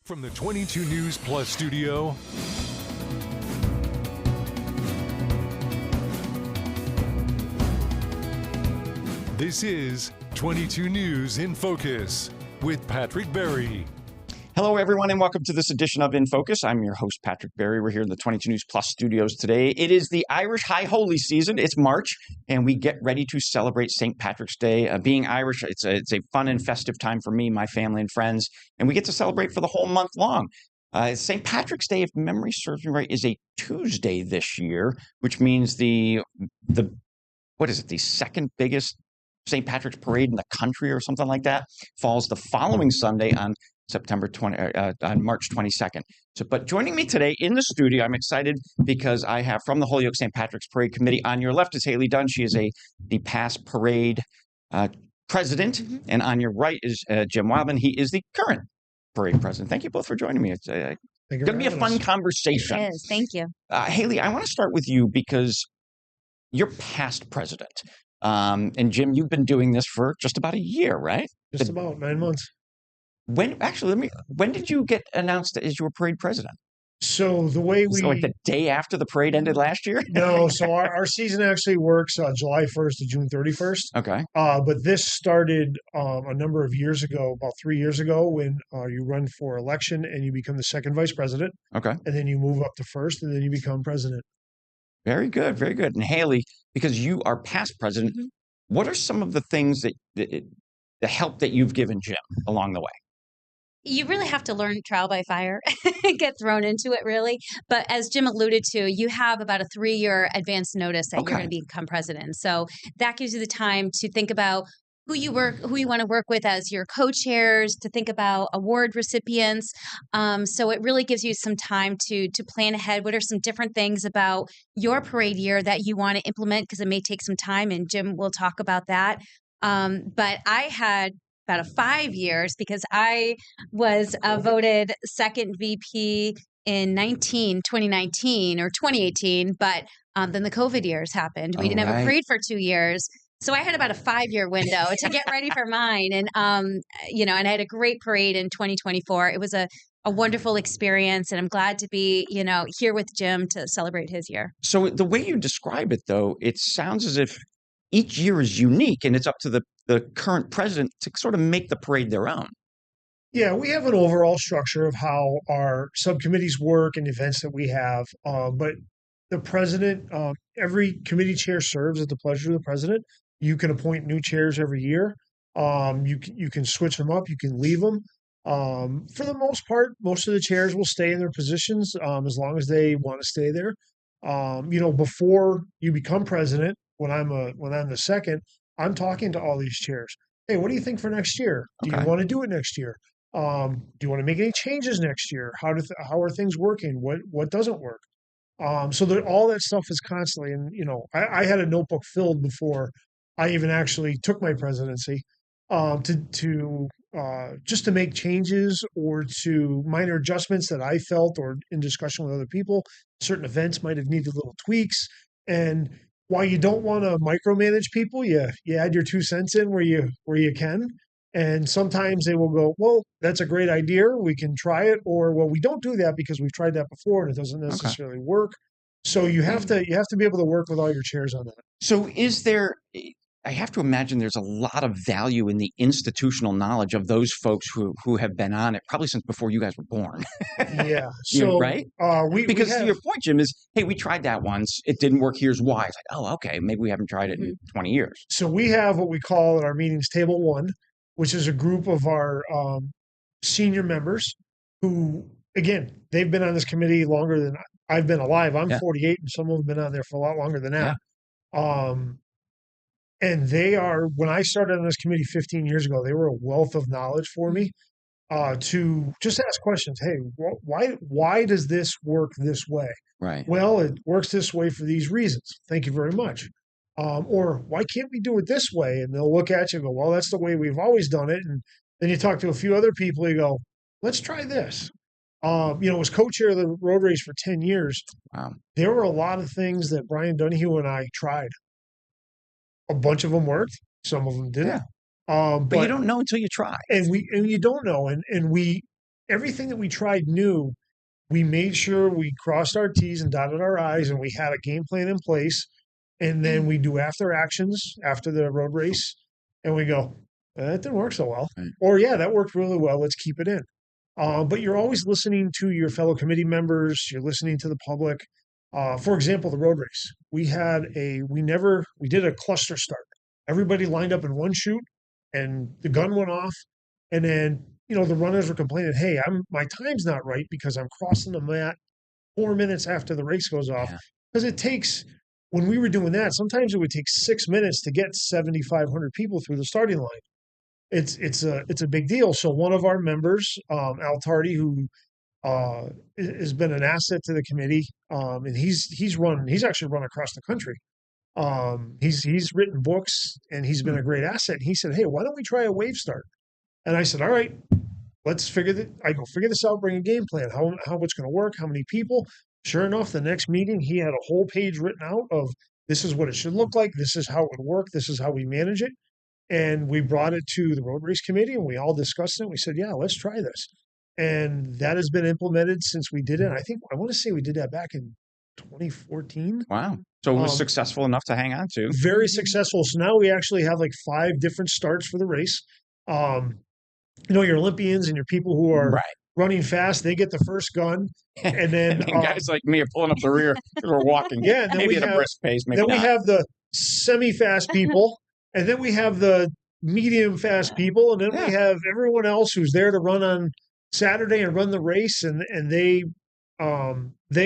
From the 22 News Plus studio, this is 22 News in Focus with Patrick Berry. Hello, everyone, and welcome to this edition of In Focus. I'm your host, Patrick Berry. We're here in the 22 News Plus studios today. It is the Irish High Holy season. It's March, and we get ready to celebrate St. Patrick's Day. Being Irish, it's a fun and festive time for me, my family, and friends, and we get to celebrate for the whole month long. St. Patrick's Day, if memory serves me right, is a Tuesday this year, which means the second biggest St. Patrick's parade in the country or something like that falls the following Sunday on March 22nd. But joining me today in the studio, I'm excited because I have from the Holyoke St. Patrick's Parade Committee. On your left is Haley Dunn. She is the past parade president, and on your right is Jim Wildman. He is the current parade president. Thank you both for joining me. It's going to be a fun conversation. It is. Thank you. Haley, I want to start with you because you're past president. And Jim, you've been doing this for just about a year, right? Just about 9 months. When did you get announced as your parade president? So the way like the day after the parade ended last year? No, so our season actually works July 1st to June 31st. Okay. But this started a number of years ago, about 3 years ago, when you run for election and you become the second vice president. Okay. And then you move up to first, and then you become president. Very good, very good. And Haley, because you are past president, what are some of the things the help that you've given Jim along the way? You really have to learn trial by fire and get thrown into it, really. But as Jim alluded to, you have about a 3-year advance notice that you're going to become president. So that gives you the time to think about who you want to work with as your co-chairs, to think about award recipients. So it really gives you some time to plan ahead. What are some different things about your parade year that you want to implement? Because it may take some time, and Jim will talk about that. But I had about 5 years because I was voted second VP in 2019 or 2018, but then the COVID years happened. We didn't have a parade for 2 years. So I had about a 5-year window to get ready for mine. And, and I had a great parade in 2024. It was a wonderful experience, and I'm glad to be, here with Jim to celebrate his year. So the way you describe it, though, it sounds as if each year is unique, and it's up to the current president to sort of make the parade their own. Yeah, we have an overall structure of how our subcommittees work and events that we have. But the president, every committee chair serves at the pleasure of the president. You can appoint new chairs every year. You can switch them up. You can leave them. For the most part, most of the chairs will stay in their positions as long as they want to stay there. Before you become president, when I'm the second, I'm talking to all these chairs. Hey, what do you think for next year? Do you want to do it next year? Do you want to make any changes next year? How are things working? What doesn't work? So that all that stuff is constantly, and I had a notebook filled before I even actually took my presidency just to make changes or to minor adjustments that I felt, or in discussion with other people, certain events might have needed little tweaks. And while you don't want to micromanage people, you add your 2 cents in where you can. And sometimes they will go, well, that's a great idea. We can try it. Or, well, we don't do that because we've tried that before and it doesn't necessarily work. So you have to be able to work with all your chairs on that. So I have to imagine there's a lot of value in the institutional knowledge of those folks who have been on it probably since before you guys were born. Yeah. So, right? To your point, Jim, is, hey, we tried that once. It didn't work. Here's why. It's like, oh, okay, maybe we haven't tried it in 20 years. So we have what we call at our meetings Table 1, which is a group of our senior members who, again, they've been on this committee longer than I've been alive. I'm 48, and some of them have been on there for a lot longer than that. Yeah. And they are, when I started on this committee 15 years ago, they were a wealth of knowledge for me to just ask questions. Hey, why does this work this way? Right. Well, it works this way for these reasons. Thank you very much. Or why can't we do it this way? And they'll look at you and go, well, that's the way we've always done it. And then you talk to a few other people, you go, let's try this. I was co-chair of the road race for 10 years. Wow. There were a lot of things that Brian Donahue and I tried. A bunch of them worked. Some of them didn't. Yeah. But you don't know until you try. And you don't know. And we everything that we tried new, we made sure we crossed our T's and dotted our I's, and we had a game plan in place. And then we do after actions after the road race, and we go, that didn't work so well. Right. Or, yeah, that worked really well. Let's keep it in. But you're always listening to your fellow committee members. You're listening to the public. For example, the road race. We did a cluster start. Everybody lined up in one chute, and the gun went off. And then, the runners were complaining, hey, my time's not right because I'm crossing the mat 4 minutes after the race goes off. Yeah. Because it takes, when we were doing that, sometimes it would take 6 minutes to get 7,500 people through the starting line. It's a big deal. So one of our members, Al Tardy, who has been an asset to the committee, and he's actually run across the country. He's written books, and he's been a great asset. And he said, hey, why don't we try a wave start? And I said, all right, let's figure this out, bring a game plan, how it's going to work, how many people. Sure enough, the next meeting, he had a whole page written out of this is what it should look like. This is how it would work. This is how we manage it. And we brought it to the road race committee, and we all discussed it. We said, yeah, let's try this. And that has been implemented since we did it. I want to say we did that back in 2014. Wow. So it was successful enough to hang on to. Very successful. So now we actually have like 5 different starts for the race. Your Olympians and your people who are running fast, they get the first gun. And then and guys like me are pulling up the rear because we're walking. Yeah, and then maybe at a brisk pace. Maybe then not. we have the semi-fast people, and then we have the medium-fast people, and then we have everyone else who's there to run on Saturday and run the race, and they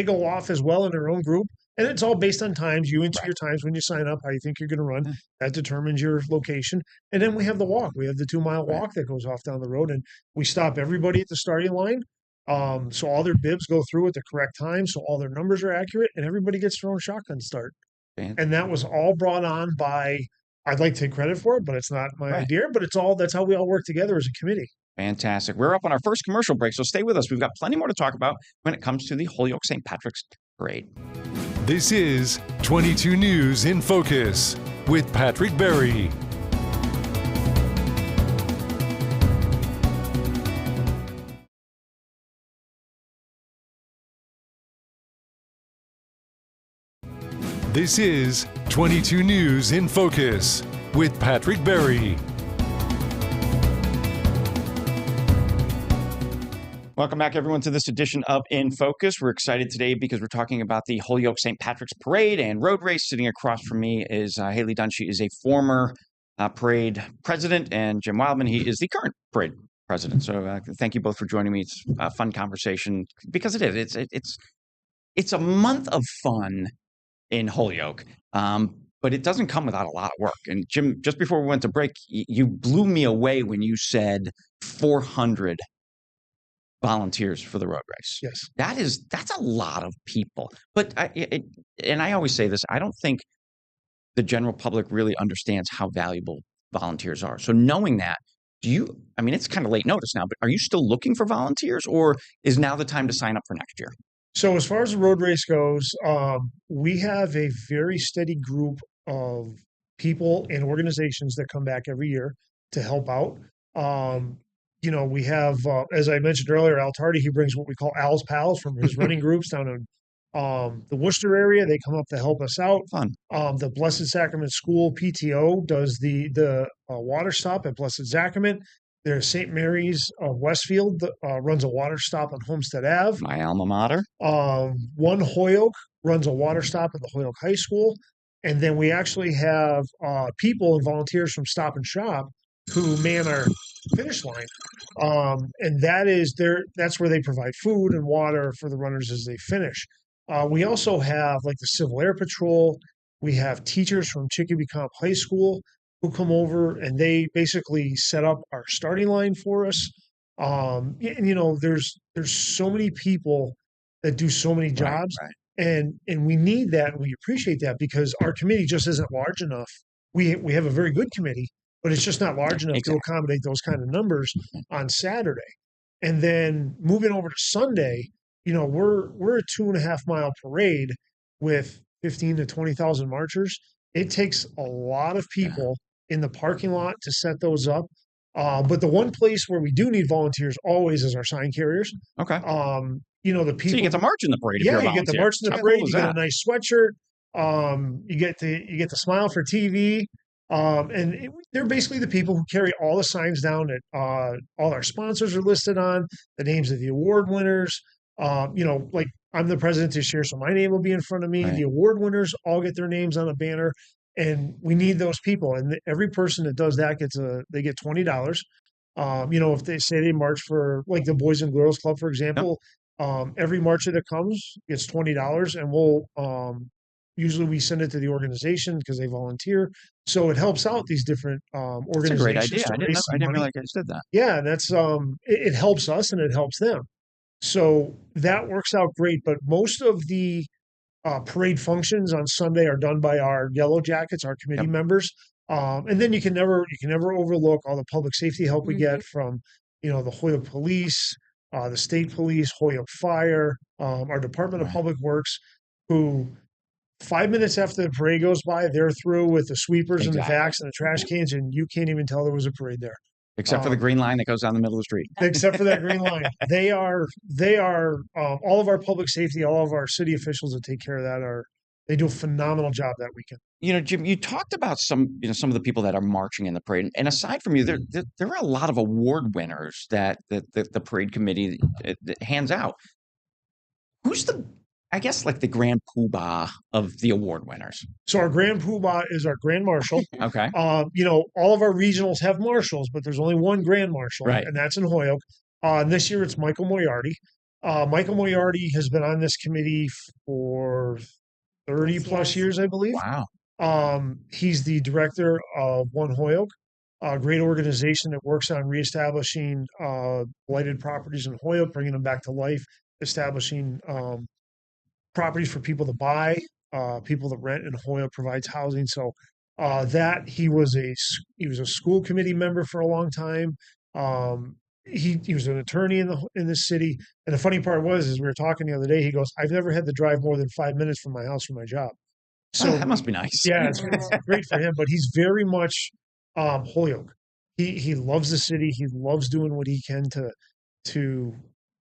go off as well in their own group. And it's all based on times. You enter your times when you sign up, how you think you're going to run. That determines your location. And then we have the walk. We have the 2-mile walk that goes off down the road. And we stop everybody at the starting line. So all their bibs go through at the correct time. So all their numbers are accurate. And everybody gets their own shotgun start. And that was all brought on by, I'd like to take credit for it, but it's not my idea. But that's how we all work together as a committee. Fantastic. We're up on our first commercial break, so stay with us. We've got plenty more to talk about when it comes to the Holyoke St. Patrick's Parade. This is 22 News in Focus with Patrick Berry. This is 22 News in Focus with Patrick Berry. Welcome back, everyone, to this edition of In Focus. We're excited today because we're talking about the Holyoke St. Patrick's Parade and Road Race. Sitting across from me is Haley Dunn. She is a former parade president, and Jim Wildman, he is the current parade president. So thank you both for joining me. It's a fun conversation because it is. It's a month of fun in Holyoke, but it doesn't come without a lot of work. And Jim, just before we went to break, you blew me away when you said 400 volunteers for the road race. Yes. That's a lot of people. But I always say this, I don't think the general public really understands how valuable volunteers are. So knowing that, it's kind of late notice now, but are you still looking for volunteers, or is now the time to sign up for next year? So as far as the road race goes, we have a very steady group of people and organizations that come back every year to help out. We have, as I mentioned earlier, Al Tardy, he brings what we call Al's Pals from his running groups down in the Worcester area. They come up to help us out. Fun. The Blessed Sacrament School PTO does the water stop at Blessed Sacrament. There's St. Mary's of Westfield runs a water stop on Homestead Ave. My alma mater. One Holyoke runs a water stop at the Holyoke High School. And then we actually have people and volunteers from Stop and Shop who man our finish line. And that's where they provide food and water for the runners as they finish. We also have like the Civil Air Patrol. We have teachers from Chicopee Comp High School who come over, and they basically set up our starting line for us. There's so many people that do so many jobs, and we need that, and we appreciate that because our committee just isn't large enough. We have a very good committee, but it's just not large enough to accommodate those kind of numbers on Saturday. And then moving over to Sunday, we're a 2.5 mile parade with 15 to 20,000 marchers. It takes a lot of people in the parking lot to set those up. But the one place where we do need volunteers always is our sign carriers. Okay. The people. So you get to march in the parade if Yeah, you're a you get to volunteer. march in the How parade. cool is You get a that? nice sweatshirt. You get to smile for TV. They're basically the people who carry all the signs down that all our sponsors are listed on, the names of the award winners. Like I'm the president this year, so my name will be in front of me. Right. The award winners all get their names on a banner, and we need those people. And every person that does that they get $20. If they say they march for like the Boys and Girls Club, for Yep. example, every marcher that comes gets $20, and we'll usually we send it to the organization because they volunteer. So it helps out these different That's a great organizations idea. to I didn't know, raise I some didn't money. realize you guys did that. Yeah, and that's it helps us and it helps them. So that works out great. But most of the parade functions on Sunday are done by our Yellow Jackets, our committee Yep. members. And then you can never overlook all the public safety help we get from the Holyoke Police, the State Police, Holyoke Fire, our Department of Right. Public Works, who 5 minutes after the parade goes by, they're through with the sweepers and the Exactly. vacs and the trash cans, and you can't even tell there was a parade there. Except for the green line that goes down the middle of the street. Except for that green line. They are all of our public safety, all of our city officials that take care of that they do a phenomenal job that weekend. Jim, you talked about some of the people that are marching in the parade, and aside from you, there are a lot of award winners that the parade committee hands out. Who's I guess, like the grand poobah of the award winners? So our grand poobah is our grand marshal. Okay. All of our regionals have marshals, but there's only one grand marshal, Right. and that's in Holyoke. And this year it's Michael Moriarty. Michael Moriarty has been on this committee for 30 plus years, I believe. Wow. He's the director of One Holyoke, a great organization that works on reestablishing blighted properties in Holyoke, bringing them back to life, establishing properties for people to buy, people to rent, and Holyoke provides housing. So that he was a school committee member for a long time. He was an attorney in the city. And the funny part is we were talking the other day. He goes, "I've never had to drive more than 5 minutes from my house for my job." So that must be nice. Yeah, it's great for him. But he's very much Holyoke. He loves the city. He loves doing what he can to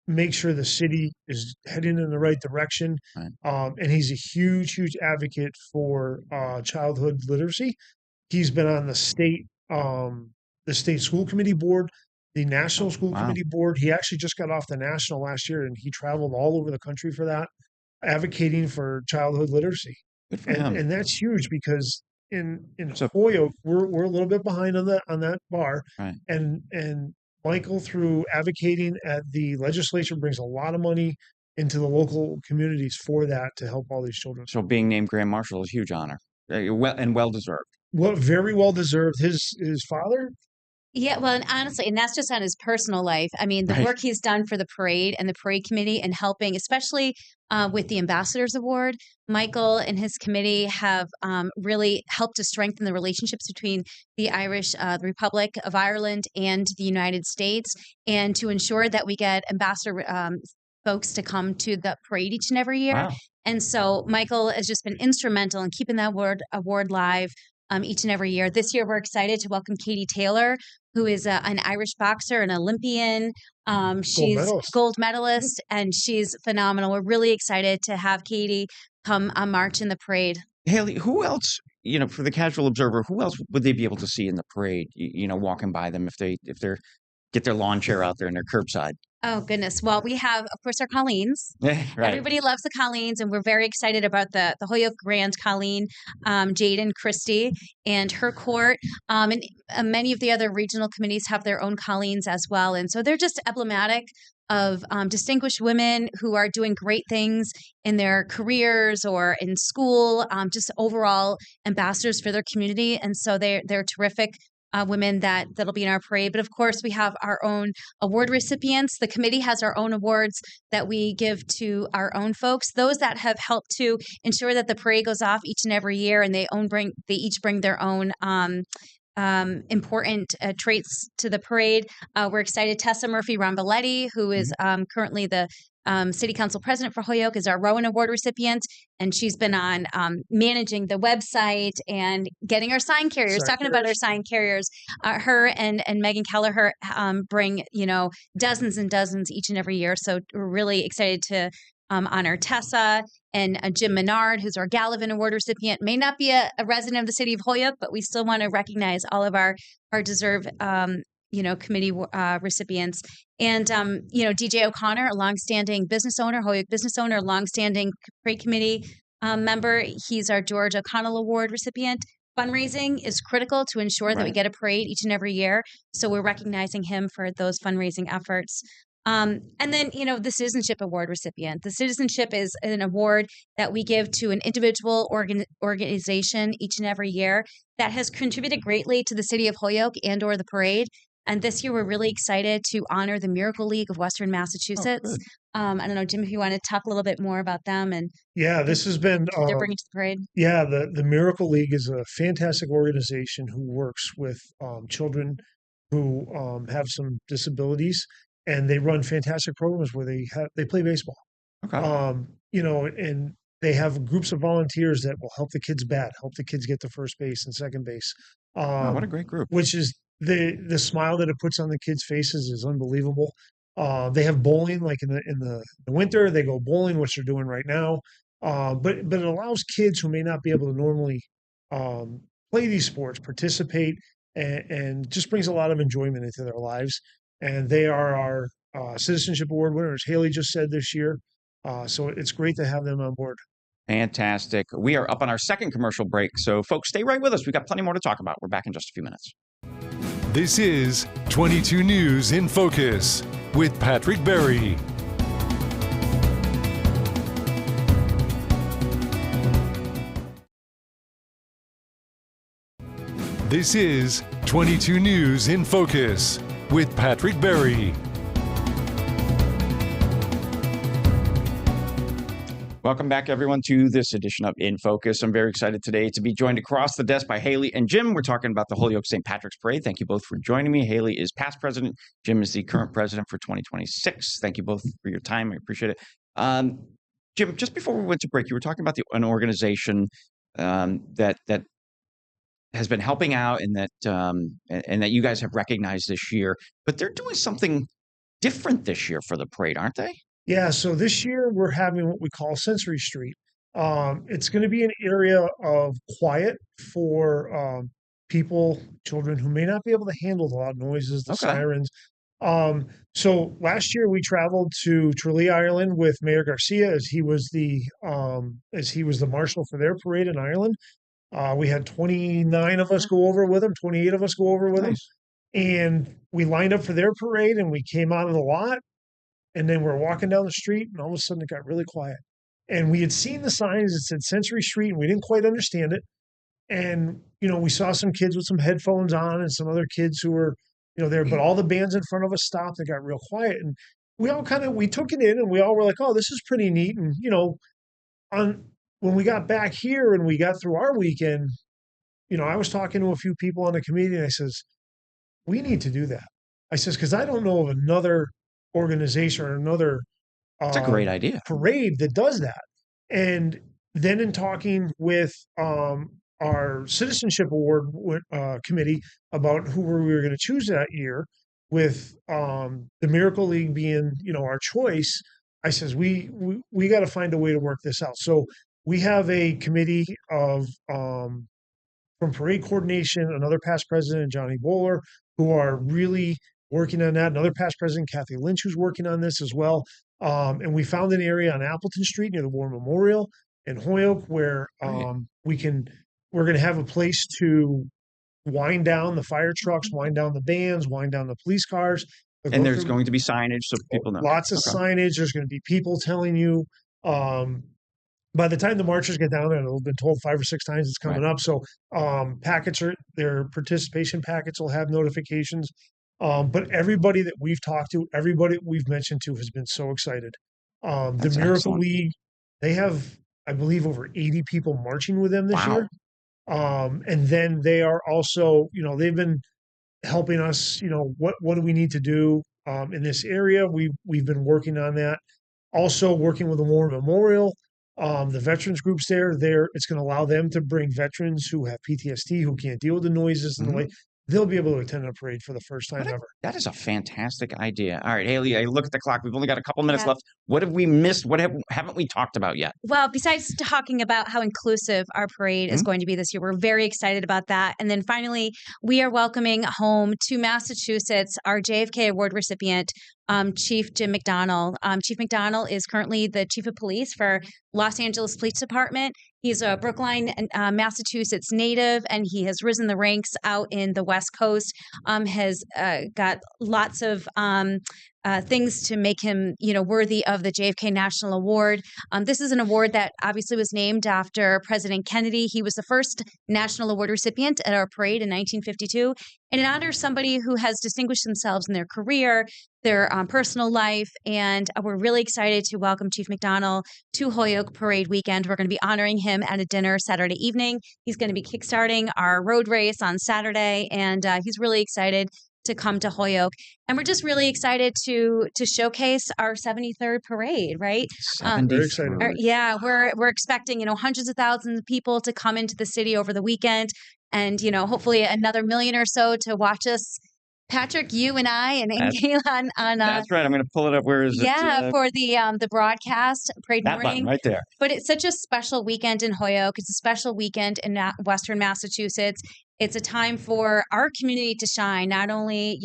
make sure the city is heading in the right direction. Right. And he's a huge advocate for childhood literacy. He's been on the state school committee board, the national school committee board. He actually just got off the national last year, and he traveled all over the country for that, advocating for childhood literacy. Good for him. And that's huge because in Holyoke, we're a little bit behind on that bar. Right. And Michael, through advocating at the legislature, brings a lot of money into the local communities for that to help all these children. So being named Grand Marshal is a huge honor, well deserved. Well, very well deserved. His father. Yeah, well, and honestly, and that's just on his personal life. I mean, the work he's done for the parade and the parade committee and helping, especially with the Ambassadors Award, Michael and his committee have really helped to strengthen the relationships between the the Republic of Ireland and the United States, and to ensure that we get ambassador folks to come to the parade each and every year. Wow. And so Michael has just been instrumental in keeping that award live each and every year. This year, we're excited to welcome Katie Taylor, who is an Irish boxer, an Olympian. She's gold medalist, and she's phenomenal. We're really excited to have Katie come march in the parade. Haley, who else, for the casual observer, who else would they be able to see in the parade, walking by them if they get their lawn chair out there and their curbside? Oh, goodness. Well, we have, of course, our Colleens. Right. Everybody loves the Colleens, and we're very excited about the Holyoke Grand Colleen, Jaden Christie, and her court. And many of the other regional committees have their own Colleens as well. And so they're just emblematic of distinguished women who are doing great things in their careers or in school, just overall ambassadors for their community. And so they're terrific women that'll be in our parade. But of course, we have our own award recipients. The committee has our own awards that we give to our own folks, those that have helped to ensure that the parade goes off each and every year, and they each bring their own important traits to the parade. We're excited. Tessa Murphy Ramboletti, who is currently the City Council President for Holyoke, is our Rowan Award recipient, and she's been on managing the website and getting our sign carriers. Talking about our sign carriers, her and Megan Kelleher bring dozens and dozens each and every year. So we're really excited to honor Tessa and Jim Menard, who's our Gallivan Award recipient. May not be a resident of the city of Holyoke, but we still want to recognize all of our deserved committee recipients. And, DJ O'Connor, a longstanding business owner, Holyoke business owner, longstanding parade committee member. He's our George O'Connell Award recipient. Fundraising is critical to ensure that we get a parade each and every year. So we're recognizing him for those fundraising efforts. And then, the Citizenship Award recipient. The Citizenship is an award that we give to an individual organization each and every year that has contributed greatly to the city of Holyoke and or the parade. And this year, we're really excited to honor the Miracle League of Western Massachusetts. I don't know, Jim, if you want to talk a little bit more about them and this has been they're bringing to the parade. Yeah, the Miracle League is a fantastic organization who works with children who have some disabilities, and they run fantastic programs where they play baseball. Okay. And they have groups of volunteers that will help the kids bat, help the kids get to first base and second base. Wow, what a great group! Which is the smile that it puts on the kids' faces is unbelievable. They have bowling, like in the winter, they go bowling, which they're doing right now. But it allows kids who may not be able to normally play these sports participate, and just brings a lot of enjoyment into their lives. And they are our Citizenship Award winners. Haley just said this year. So it's great to have them on board. Fantastic. We are up on our second commercial break. So folks, stay right with us. We've got plenty more to talk about. We're back in just a few minutes. This is 22 News in Focus with Patrick Berry. This is 22 News in Focus with Patrick Berry. Welcome back, everyone, to this edition of In Focus. I'm very excited today to be joined across the desk by Haley and Jim. We're talking about the Holyoke St. Patrick's Parade. Thank you both for joining me. Haley is past president. Jim is the current president for 2026. Thank you both for your time. I appreciate it. Jim, just before we went to break, you were talking about an organization that has been helping out and that you guys have recognized this year. But they're doing something different this year for the parade, aren't they? Yeah, so this year we're having what we call Sensory Street. It's going to be an area of quiet for children who may not be able to handle the loud noises, the sirens. So last year we traveled to Tralee, Ireland with Mayor Garcia as he was the marshal for their parade in Ireland. We had 29 of us go over with him, 28 of us go over with him. And we lined up for their parade and we came out of the lot. And then we're walking down the street, and all of a sudden it got really quiet. And we had seen the signs that said Sensory Street, and we didn't quite understand it. And, we saw some kids with some headphones on and some other kids who were, there. But all the bands in front of us stopped and got real quiet. And we all we took it in, and we all were like, oh, this is pretty neat. And, when we got back here and we got through our weekend, I was talking to a few people on the committee, and I says, we need to do that. I says, because I don't know of another organization or another it's a great idea parade that does that. And then in talking with our Citizenship Award committee about who we were going to choose that year, with the Miracle League being our choice, I says we got to find a way to work this out. So we have a committee of from parade coordination, another past president, Johnny Bowler, who are really working on that. Another past president, Kathy Lynch, who's working on this as well. And we found an area on Appleton Street near the War Memorial in Holyoke where we're going to have a place to wind down the fire trucks, wind down the bands, wind down the police cars. And there's going to be signage so people know. Lots of signage. There's going to be people telling you. By the time the marchers get down there, they've been told 5 or 6 times it's coming up. So their participation packets will have notifications. But everybody that we've talked to, everybody that we've mentioned to has been so excited. The Miracle League, they have, I believe, over 80 people marching with them this year. And then they are also, they've been helping us, what do we need to do in this area? We've been working on that. Also working with the War Memorial, the veterans groups there, it's going to allow them to bring veterans who have PTSD, who can't deal with the noises and the way they'll be able to attend a parade for the first time ever. That is a fantastic idea. All right, Haley, I look at the clock. We've only got a couple minutes left. What have we missed? What haven't we talked about yet? Well, besides talking about how inclusive our parade is going to be this year, we're very excited about that. And then finally, we are welcoming home to Massachusetts our JFK Award recipient, Chief Jim McDonnell. Chief McDonnell is currently the chief of police for Los Angeles Police Department. He's a Brookline, Massachusetts native, and he has risen the ranks out in the West Coast, has got lots of things to make him, worthy of the JFK National Award. This is an award that obviously was named after President Kennedy. He was the first National Award recipient at our parade in 1952, and it honors somebody who has distinguished themselves in their career, their personal life, and we're really excited to welcome Chief McDonnell to Holyoke Parade Weekend. We're going to be honoring him at a dinner Saturday evening. He's going to be kickstarting our road race on Saturday, and he's really excited to come to Holyoke. And we're just really excited to showcase our 73rd parade, right? Very excited. We're expecting, hundreds of thousands of people to come into the city over the weekend, and, hopefully another million or so to watch us, Patrick, you and I, and Kayla on that's right. I'm going to pull it up. Where is it? Yeah, for the broadcast, parade that morning. Button right there. But it's such a special weekend in Holyoke. It's a special weekend in Western Massachusetts. It's a time for our community to shine, not only,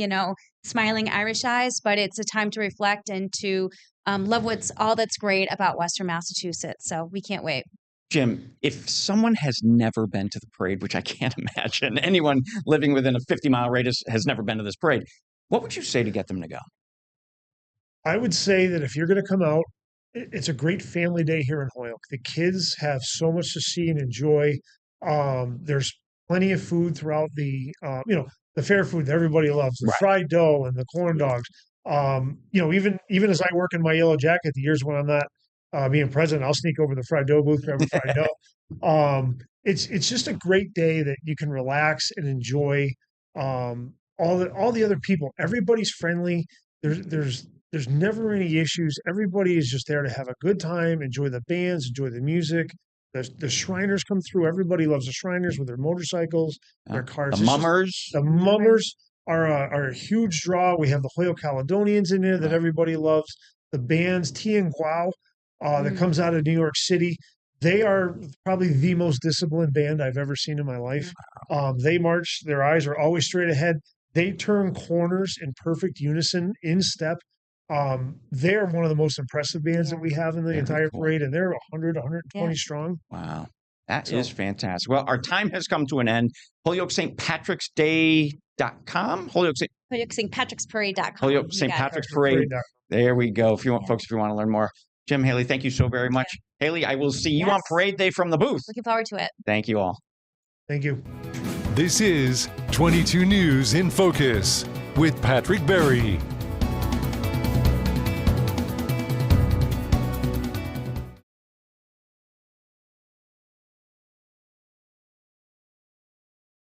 smiling Irish eyes, but it's a time to reflect and to love all that's great about Western Massachusetts. So we can't wait. Jim, if someone has never been to the parade, which I can't imagine anyone living within a 50-mile radius has never been to this parade, what would you say to get them to go? I would say that if you're going to come out, it's a great family day here in Holyoke. The kids have so much to see and enjoy. There's plenty of food throughout the fair food that everybody loves, the fried dough and the corn dogs. Even as I work in my yellow jacket, the years when I'm not being president, I'll sneak over the fried dough booth, grab a fried dough. It's just a great day that you can relax and enjoy. All the other people, everybody's friendly. There's never any issues. Everybody is just there to have a good time, enjoy the bands, enjoy the music. The Shriners come through. Everybody loves the Shriners with their motorcycles, their cars. The Mummers. The Mummers are a huge draw. We have the Holyoke Caledonians in there that everybody loves. The bands, T and Guau, that comes out of New York City. They are probably the most disciplined band I've ever seen in my life. They march. Their eyes are always straight ahead. They turn corners in perfect unison, in step. They're one of the most impressive bands that we have in the entire parade, and they're 100, 120 strong. Wow. That is fantastic. Well, our time has come to an end. Holyoke St. Patrick's Day.com? Holyoke St. Patrick's Parade.com. Holyoke St. Patrick's Parade. There we go. If you want, folks, if you want to learn more. Jim, Haley, thank you so very much. Haley, I will see you on Parade Day from the booth. Looking forward to it. Thank you all. Thank you. This is 22 News in Focus with Patrick Berry.